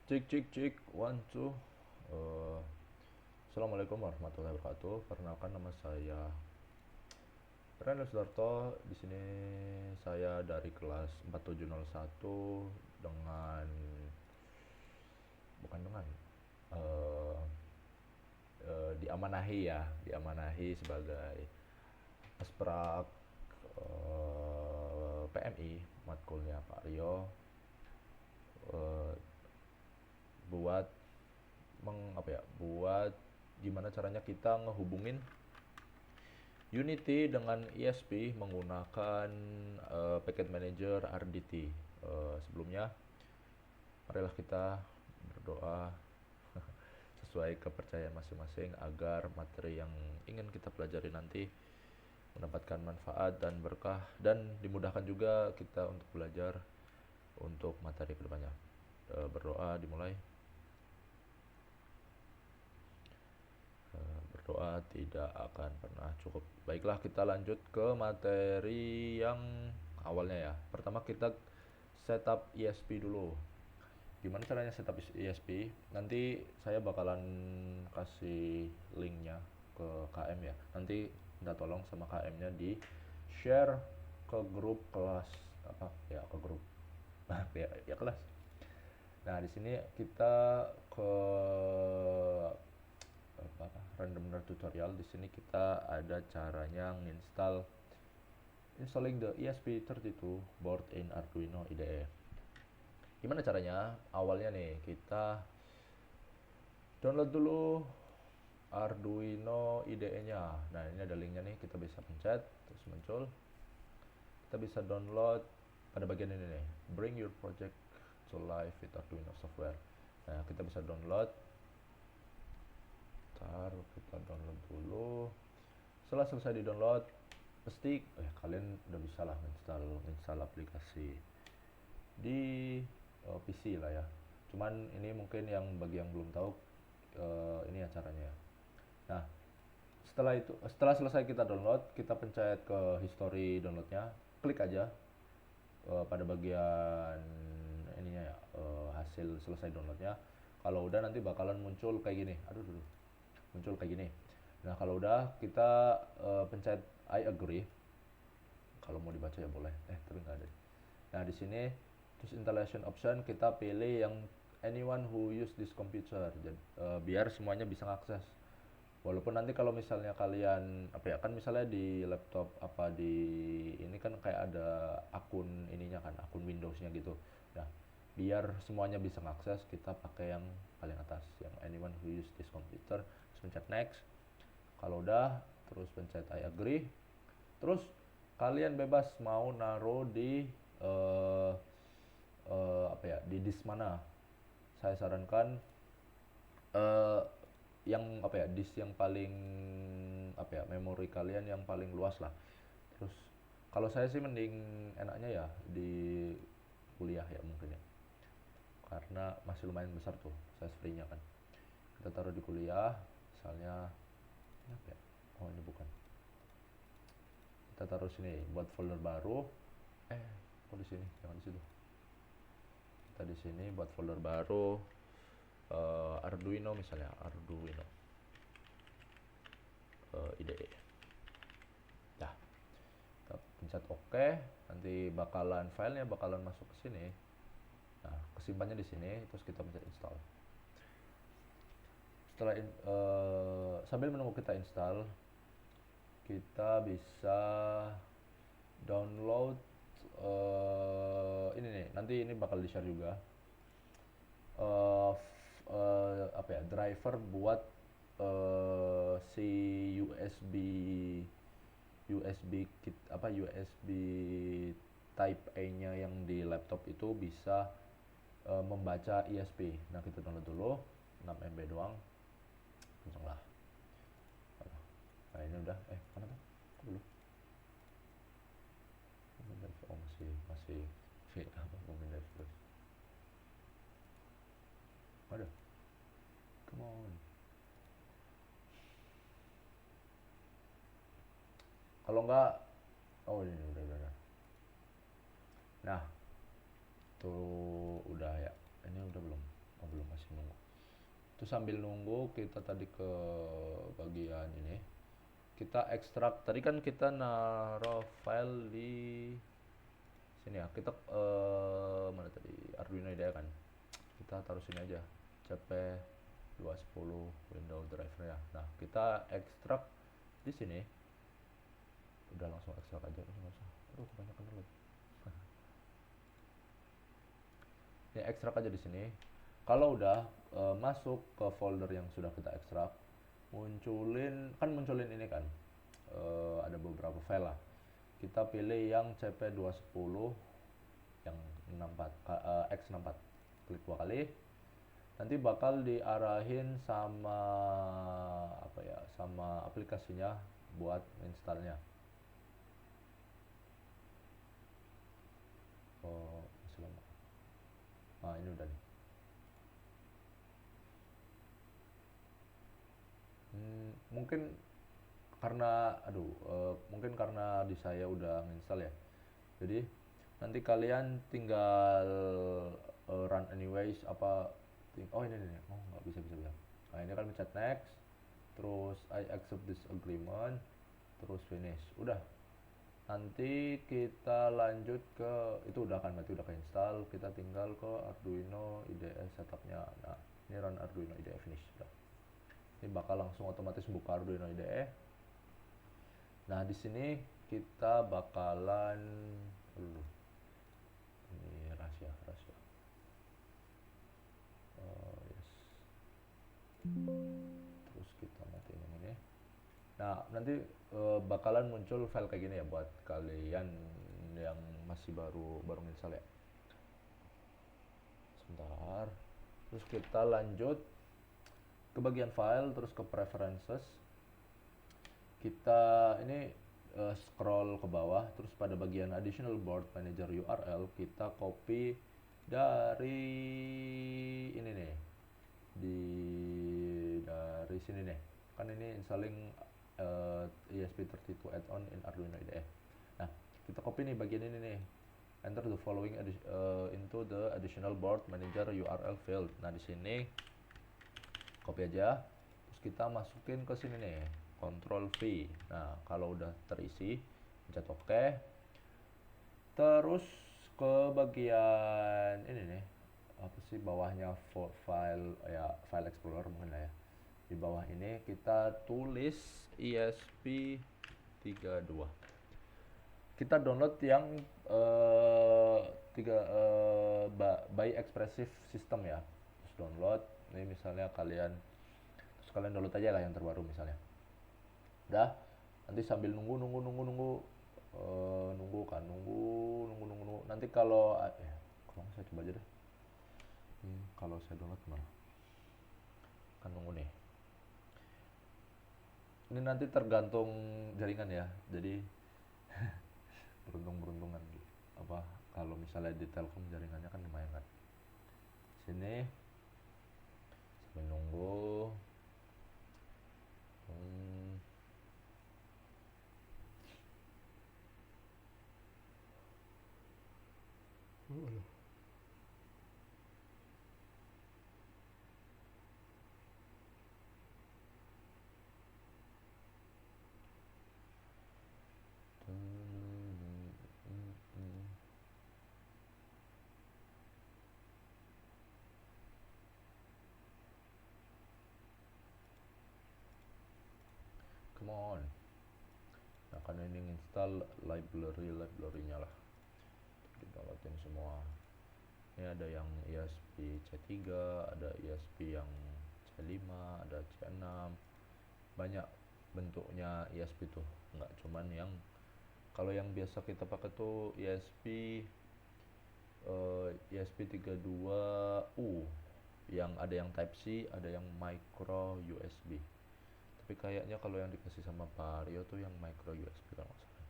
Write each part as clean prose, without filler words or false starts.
Cik cik cik, one two. Eh, Assalamualaikum warahmatullahi wabarakatuh. Perkenalkan nama saya Renal Sudarto. Di sini saya dari kelas 4701 dengan bukan dengan eh diamanahi ya, diamanahi sebagai asprak PMI matkulnya Pak Rio, eh, buat buat gimana caranya kita ngehubungin Unity dengan ESP menggunakan Packet Manager RDT. Sebelumnya, marilah kita berdoa sesuai kepercayaan masing-masing agar materi yang ingin kita pelajari nanti mendapatkan manfaat dan berkah dan dimudahkan juga kita untuk belajar untuk materi kedepannya. Berdoa dimulai. Berdoa tidak akan pernah cukup. Baiklah, kita lanjut ke materi yang awalnya ya. Pertama kita setup ESP dulu. Gimana caranya setup ESP? Nanti saya bakalan kasih linknya ke KM ya. Nanti minta tolong sama KM-nya di share ke grup kelas apa ya, ke grup ya kelas. Nah, di sini kita ke random nerd tutorial. Di sini kita ada caranya installing the ESP32 board in Arduino IDE. Gimana caranya? Awalnya nih kita download dulu Arduino IDE-nya. Nah, ini ada linknya nih, kita bisa pencet terus muncul. Kita bisa download pada bagian ini nih, bring your project to life with Arduino software. Nah, kita bisa download. Taruh kita download dulu. Setelah selesai di download, pasti kalian udah bisa lah install aplikasi di PC lah ya. Cuman ini mungkin yang bagi yang belum tahu, ini ya caranya. Nah, setelah selesai kita download, kita pencet ke history downloadnya, klik aja pada bagian ininya ya, hasil selesai downloadnya. Kalau udah nanti bakalan muncul kayak gini. Muncul kayak gini. Nah, kalau udah kita pencet I agree. Kalau mau dibaca ya boleh. Tapi nggak ada. Nah, di sini terus installation option kita pilih yang anyone who use this computer. Jadi, biar semuanya bisa ngakses. Walaupun nanti kalau misalnya kalian kan misalnya di laptop apa di ini kan kayak ada akun ininya kan, akun Windowsnya gitu. Nah, biar semuanya bisa ngakses, kita pakai yang paling atas, yang anyone who use this computer. Terus pencet next. Kalau udah, terus pencet I agree. Terus kalian bebas mau naruh di uh, di disk mana. Saya sarankan uh, yang disk yang paling memori kalian yang paling luas lah. Terus kalau saya sih mending enaknya ya di kuliah ya mungkin ya, karena masih lumayan besar tuh saya free-nya kan. Kita taruh di kuliah misalnya apa ya, oh ini bukan, kita taruh sini buat folder baru. Kok di sini jangan di situ, kita di sini buat folder baru, Arduino misalnya, Arduino IDE. Dah, kita pencet OK, nanti filenya bakalan masuk ke sini. Nah, kesimpannya di sini, terus kita pencet install. Sambil menunggu kita install, kita bisa download ini nih, nanti ini bakal di share juga driver buat si USB USB kit USB Type A-nya yang di laptop itu bisa membaca ESP. Nah, kita download dulu 6 MB doang, kenceng lah. Nah, ini udah mana tuh? Belum. Oh, masih terus. Ada. Come on. Kalau enggak, oh ini udah. Nah, tuh udah ya. Ini udah belum? Oh belum. masih nunggu. Itu sambil nunggu kita tadi ke bagian ini, kita ekstrak. Tadi kan kita naruh file di sini ya, kita mana tadi, Arduino IDE kan, kita taruh sini aja, CP210 window driver-nya. Nah kita ekstrak di sini, udah langsung ekstrak aja, nggak usah, aduh kebanyakan lagi. Ini ekstrak aja di sini. Kalau udah masuk ke folder yang sudah kita ekstrak, munculin ini kan, ada beberapa file lah. Kita pilih yang CP210 yang 64 X64, klik 2 kali, nanti bakal diarahin sama apa ya, sama aplikasinya buat installnya. Oh masih lama. Nah ini udah nih. Mungkin karena di saya udah nginstal ya, jadi nanti kalian tinggal run anyways oh ini oh nggak bisa. Nah ini kan pencet next, terus I accept this agreement, terus finish, udah. Nanti kita lanjut ke itu, udah kan, berarti udah keinstall, kita tinggal ke Arduino IDE setupnya. Nah ini run Arduino IDE finish, udah. Ini bakal langsung otomatis buka Arduino IDE. Nah di sini kita bakalan ini rahasia. Yes. Terus kita matiin yang ini. Nah nanti bakalan muncul file kayak gini ya buat kalian yang masih baru install ya. Sebentar. Terus kita lanjut ke bagian file, terus ke preferences. Kita ini scroll ke bawah, terus pada bagian additional board manager URL kita copy dari ini nih, dari sini nih, kan ini installing ESP32 add-on in Arduino IDE. Nah kita copy nih bagian ini nih, enter the following into the additional board manager URL field. Nah di sini copy aja, terus kita masukin ke sini nih, Ctrl V. Nah kalau udah terisi pencet OK, terus ke bagian ini nih, apa sih bawahnya, file explorer mungkin lah ya. Di bawah ini kita tulis ESP32. Kita download yang by Expressive System ya. Terus download ini, misalnya kalian download aja lah yang terbaru misalnya. Udah, nanti sambil nunggu nanti kalau saya coba aja deh. Kalau saya download gimana, kan nunggu nih. Ini nanti tergantung jaringan ya, jadi beruntungan gitu. Kalau misalnya di Telkom jaringannya kan lumayan kan. Sini sambil nunggu. Come on. Nah kan ini install library-nya lah, di downloadin semua. Ini ada yang ESP C3, ada ESP yang C5, ada C6, banyak bentuknya ESP tuh, nggak cuman yang kalau yang biasa kita pakai tuh ESP32U, yang ada yang Type C, ada yang micro USB. Tapi kayaknya kalau yang dikasih sama Pak Rio tuh yang micro USB kalau nggak salah.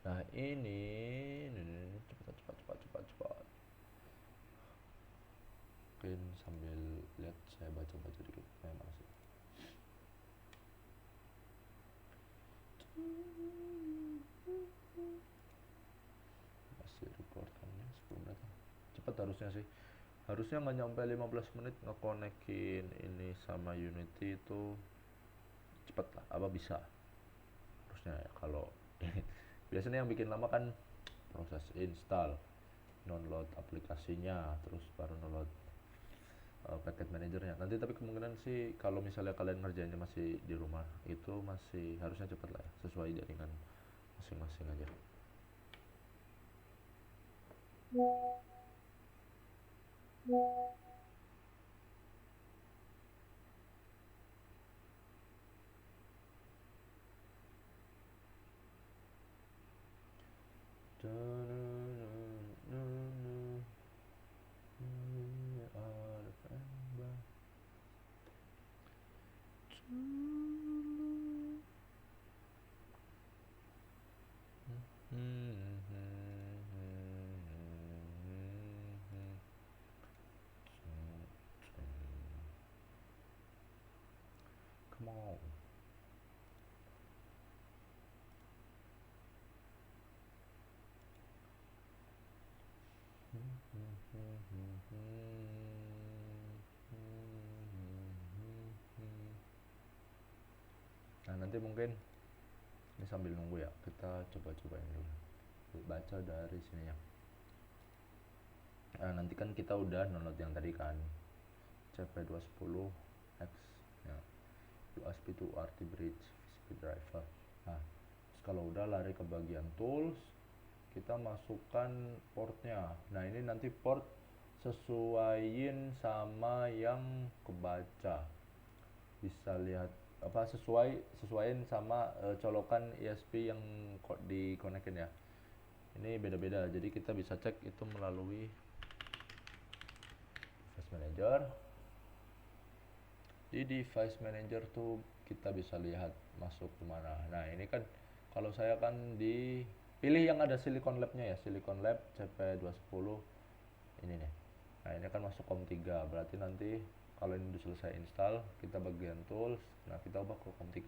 Nah ini cepat. Mungkin sambil lihat saya baca dikit. Mana sih? Masih record kan ya, 10 menit. Cepat harusnya sih. harusnya nggak nyampe 15 menit ngekonekin ini sama Unity itu cepet lah, apa bisa harusnya ya. Kalau biasanya yang bikin lama kan proses install, download aplikasinya, terus baru download packet manajernya nanti. Tapi kemungkinan sih kalau misalnya kalian ngerjainnya masih di rumah itu masih harusnya cepet lah ya, sesuai jaringan masing-masing aja. Come on. Nah nanti mungkin ini sambil nunggu ya, kita coba-cobain dulu baca dari sini ya. Nah, nanti kan kita udah download yang tadi kan, CP210X ya, USB to UART bridge VCP driver. Nah terus kalau udah lari ke bagian tools, kita masukkan portnya. Nah ini nanti port sesuaiin sama yang kebaca, bisa lihat apa sesuaiin sama colokan ISP yang dikonekin ya. Ini beda-beda, jadi kita bisa cek itu melalui device manager. Di device manager tuh kita bisa lihat masuk kemana. Nah ini kan kalau saya kan pilih yang ada Silicon Lab-nya ya, Silicon Lab CP210 ini nih. Nah ini kan masuk COM3, berarti nanti kalau ini udah selesai install, kita bagian tools, nah kita ubah ke COM3.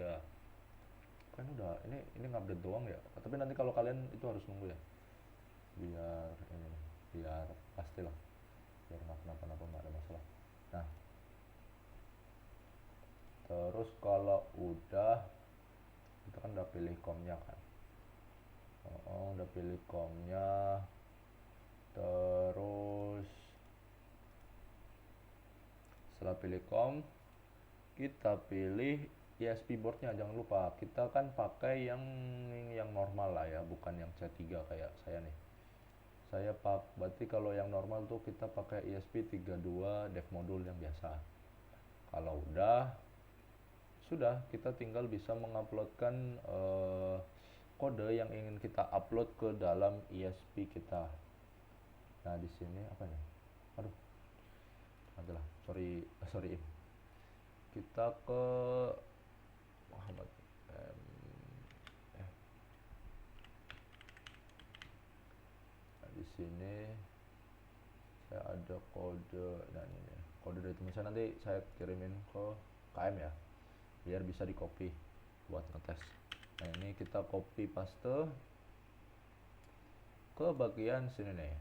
Kan udah, ini ngupdate doang ya, tapi nanti kalau kalian itu harus nunggu ya, biar ini nih, biar pastilah, biar nggak kenapa-napa, nggak ada masalah. Nah terus kalau udah, kita kan udah pilih COM-nya kan, udah pilih COM-nya, terus setelah pilih COM kita pilih ISP boardnya. Jangan lupa kita kan pakai yang normal lah ya, bukan yang C3 kayak saya nih. Berarti kalau yang normal tuh kita pakai ISP32 dev module yang biasa. Kalau udah, sudah kita tinggal bisa menguploadkan kode yang ingin kita upload ke dalam ISP kita. Nah di sini apa nih? Aduh, adalah sorry. Kita ke Muhammad nah, di sini saya ada kode. Nah ini kode dari teman saya, nanti saya kirimin ke KM ya, biar bisa di copy buat ngetes. Nah ini kita copy paste ke bagian sini nih.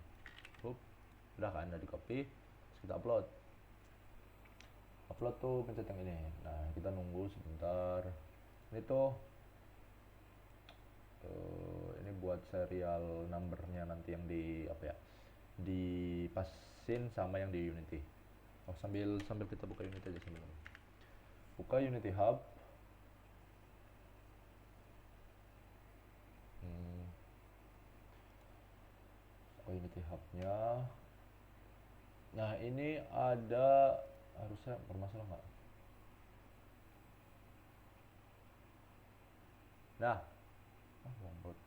Udah kan, udah di copy, terus kita upload tuh pencet yang ini. Nah kita nunggu sebentar. Ini tuh ini buat serial numbernya nanti yang di apa ya, dipasin sama yang di Unity. Sambil kita buka Unity aja, sambil buka Unity Hub. Unity Hub-nya. Nah ini ada, harusnya bermasalah nggak? Nah lambot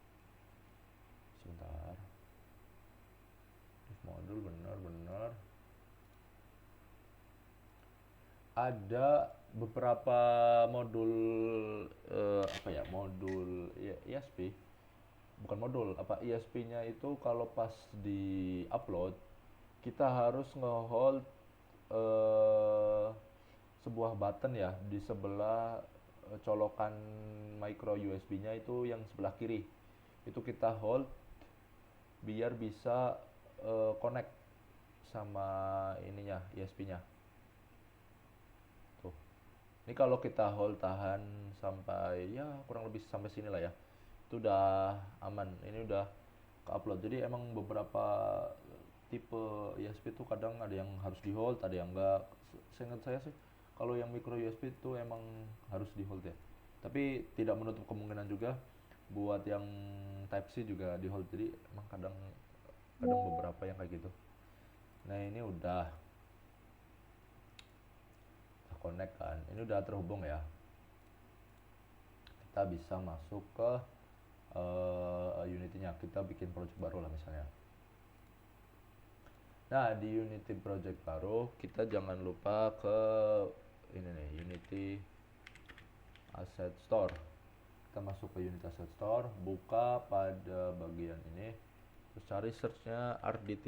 sebentar. Modul benar ada beberapa modul apa ya, modul ISP, bukan modul apa, ISP-nya itu kalau pas di upload kita harus ngehold sebuah button ya di sebelah colokan micro USB-nya itu yang sebelah kiri. Itu kita hold biar bisa connect sama ininya ISP-nya tuh. Ini kalau kita hold tahan sampai ya kurang lebih sampai sini lah ya, itu udah aman. Ini udah ke upload. Jadi emang beberapa tipe USB tuh kadang ada yang harus di hold, ada yang enggak. Seingat saya sih kalau yang micro USB itu emang harus di hold ya, tapi tidak menutup kemungkinan juga buat yang Type C juga di hold. Jadi emang kadang kadang beberapa yang kayak gitu. Nah ini udah connect kan, ini udah terhubung ya. Kita bisa masuk ke Unity-nya, kita bikin project baru lah misalnya. Nah di Unity project baru kita jangan lupa ke ini nih, Unity Asset Store. Kita masuk ke Unity Asset Store, buka pada bagian ini, terus cari searchnya RDT.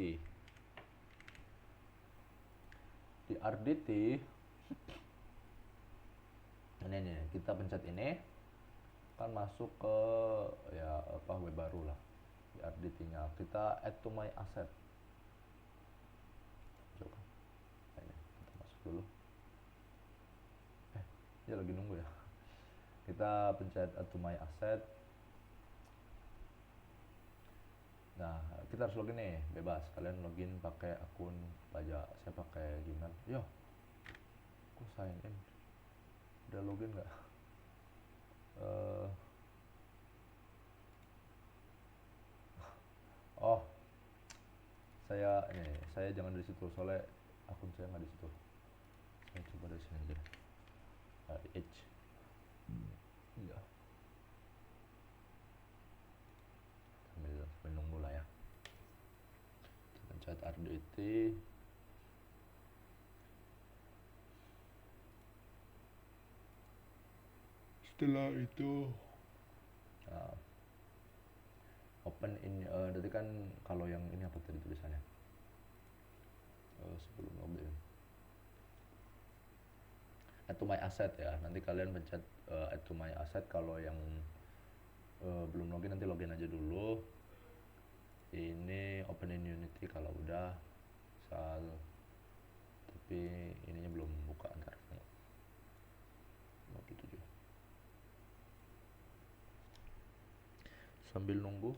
Di RDT ini kita pencet ini kan masuk ke ya apa web baru lah. Di RDT-nya kita add to my asset. Coba ini kita masuk dulu. Ya lagi nunggu ya. Kita pencet add to my asset. Nah kita harus login nih, bebas kalian login pakai akun pajak. Saya pakai Gmail. Yo, aku sign in. Udah login nggak? Oh, saya jangan dari situ soalnya akun saya nggak di situ. Saya coba dari sini aja. Edge. Iya. Sambil nunggu lah ya. Pencet RDT. Setelah itu open in, berarti kan kalau yang ini apa tadi tulisannya? Sebelum login. Add to my asset ya. Nanti kalian pencet add to my asset. Kalau yang belum login nanti login aja dulu. Ini open in Unity kalau udah misal, tapi ininya belum buka, ntar 57. Sambil nunggu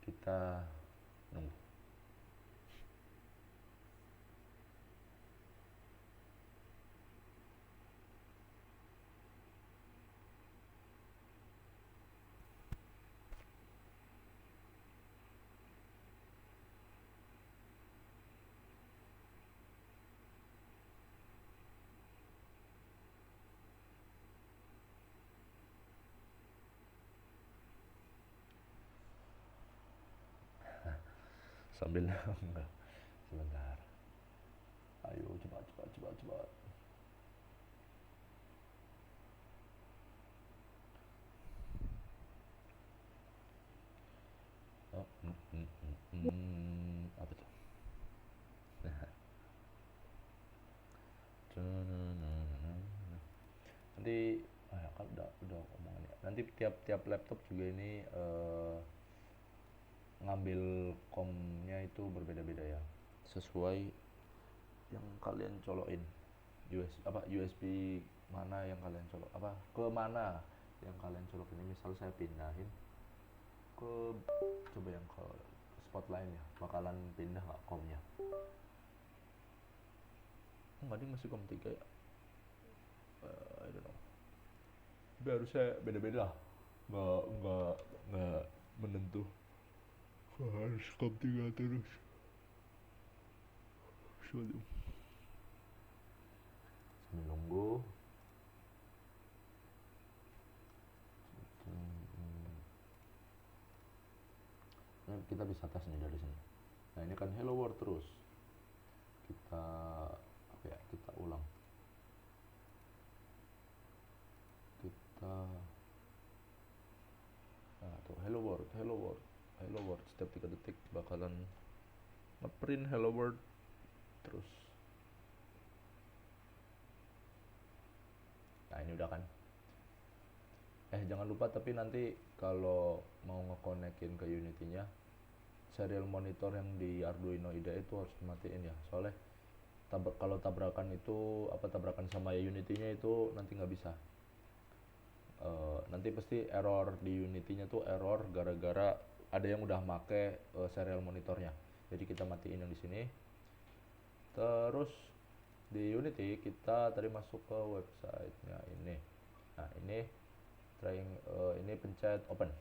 kita nunggu. Sambil enggak, sebentar. Ayo cepat. Oh, apa tuh? Nanti kan udah omongan ya. Nanti tiap laptop juga ini ngambil komnya itu berbeda-beda ya, sesuai yang kalian colokin. USB mana yang kalian colok, apa ke mana yang kalian colok ini. Misal saya pindahin ke, coba yang ke Spotlight ya, bakalan pindah nggak komnya? Enggak, dia masih kom 3 ya. I don't know. Tapi harusnya beda-beda lah. Nggak menentu. Harus kom 3 terus. Sambil nunggu. Nah, kita bisa tes nih dari sini. Nah ini kan hello world terus. Kita apa ya? Kita ulang. Nah tuh hello world. Setiap 3 detik bakalan ngeprint hello world terus. Nah ini udah kan. Jangan lupa tapi nanti kalau mau ngekonekin ke Unity-nya, serial monitor yang di Arduino IDE itu harus dimatiin ya, soalnya kalau tabrakan itu tabrakan sama Unity-nya itu nanti nggak bisa. Nanti pasti error di Unity-nya tuh error gara-gara ada yang udah make serial monitornya. Jadi kita matiin yang di sini. Terus di Unity kita tadi masuk ke websitenya ini. Nah ini ini pencet open.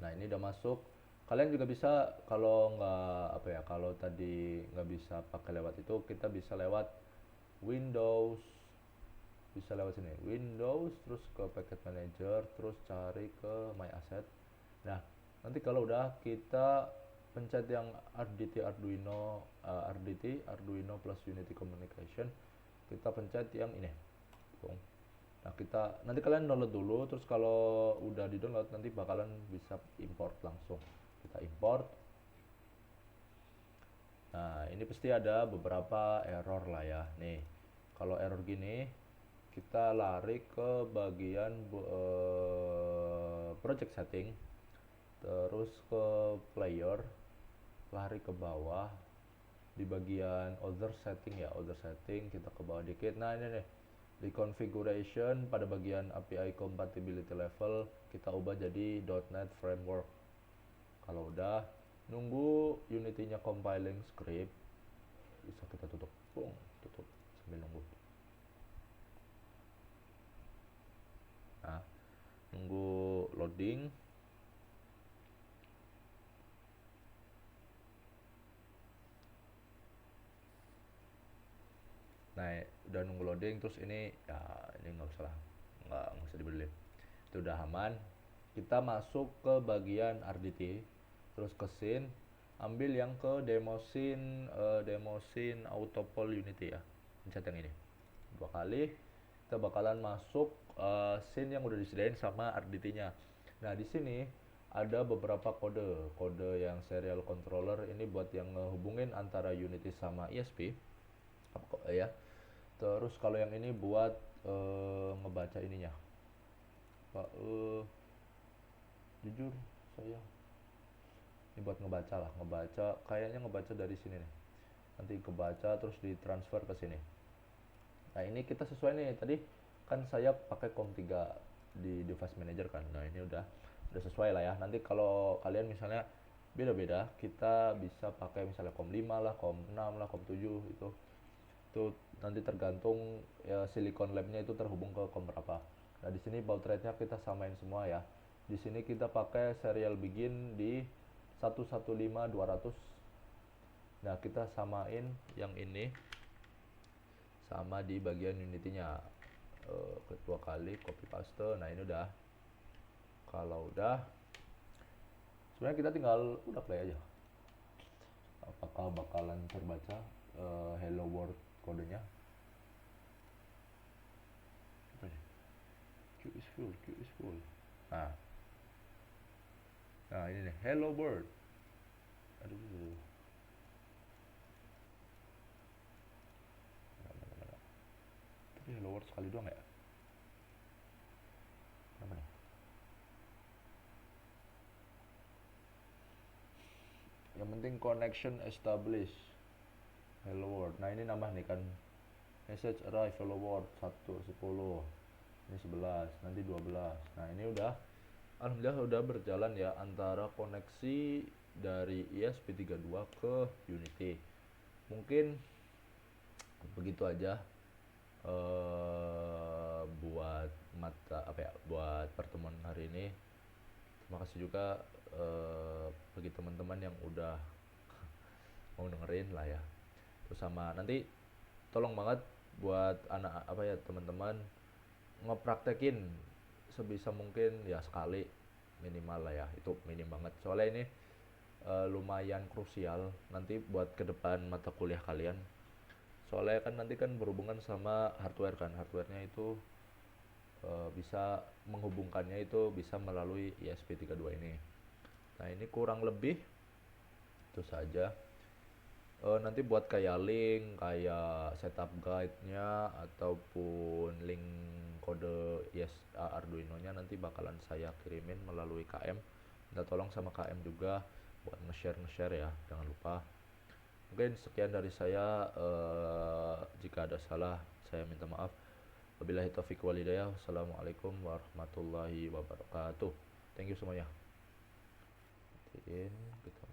Nah ini udah masuk. Kalian juga bisa kalau nggak kalau tadi nggak bisa pakai lewat itu, kita bisa lewat Windows, bisa lewat sini Windows, terus ke Packet Manager, terus cari ke My Asset. Nah nanti kalau udah kita pencet yang RDT Arduino plus Unity Communication, kita pencet yang ini. Nah nanti kalian download dulu, terus kalau udah di download nanti bakalan bisa import langsung. Kita import. Nah ini pasti ada beberapa error lah ya. Nih kalau error gini kita lari ke bagian project setting, terus ke player, lari ke bawah di bagian other setting kita ke bawah dikit. Nah ini nih di configuration pada bagian API compatibility level kita ubah jadi .NET Framework. Kalau udah nunggu Unity-nya compiling script, bisa kita tutup sambil nunggu. Nah nunggu loading. Nah udah nunggu loading, terus ini ya ini nggak usah dibeli, itu udah aman. Kita masuk ke bagian RDT, terus ke scene, ambil yang ke demo scene autopoll Unity ya, pencet yang ini 2 kali. Kita bakalan masuk scene yang udah disediain sama RDT-nya. Nah di sini ada beberapa kode yang serial controller, ini buat yang ngehubungin antara Unity sama ESP ya. Terus kalau yang ini buat ngebaca ininya. Jujur saya ini buat ngebaca kayaknya ngebaca dari sini nih. Nanti kebaca terus ditransfer ke sini. Nah ini kita sesuai nih, tadi kan saya pakai COM3 di device manager kan. Nah ini udah sesuai lah ya. Nanti kalau kalian misalnya beda-beda, kita bisa pakai misalnya COM5 lah, COM6 lah, COM7 itu nanti tergantung ya, Silicon Lab-nya itu terhubung ke COM berapa. Nah di sini baud rate-nya kita samain semua ya. Di sini kita pakai serial begin di 115200. Nah kita samain yang ini sama di bagian Unity-nya. Kedua kali copy paste. Nah ini udah. Kalau udah, sebenarnya kita tinggal udah play aja. Apakah bakalan terbaca hello world kodenya? Queue is full. Nah ini nih, hello world. Aduh. Tapi hello world sekali doang ya? Kenapa nih? Yang penting connection established. Hello world. Nah ini nambah nih kan. Message arrive hello world 1 10. Ini 11, nanti 12. Nah ini udah, alhamdulillah udah berjalan ya antara koneksi dari ESP32 ke Unity. Mungkin begitu aja buat buat pertemuan hari ini. Terima kasih juga bagi teman-teman yang udah mau dengerin lah ya. Terus sama nanti tolong banget buat teman-teman ngepraktekin sebisa mungkin ya sekali minimal lah ya, itu minim banget soalnya ini lumayan krusial nanti buat ke depan mata kuliah kalian, soalnya kan nanti kan berhubungan sama hardware kan, hardwarenya itu bisa menghubungkannya itu bisa melalui ESP32 ini. Nah ini kurang lebih itu saja. Nanti buat kayak link, kayak setup guide-nya ataupun link kode Arduino-nya nanti bakalan saya kirimin melalui KM. Minta tolong sama KM juga buat nge-share ya, jangan lupa. Mungkin sekian dari saya. Jika ada salah saya minta maaf. Wabillahi taufiq walhidayah. Wassalamualaikum warahmatullahi wabarakatuh. Thank you semuanya. Matiin, gitu.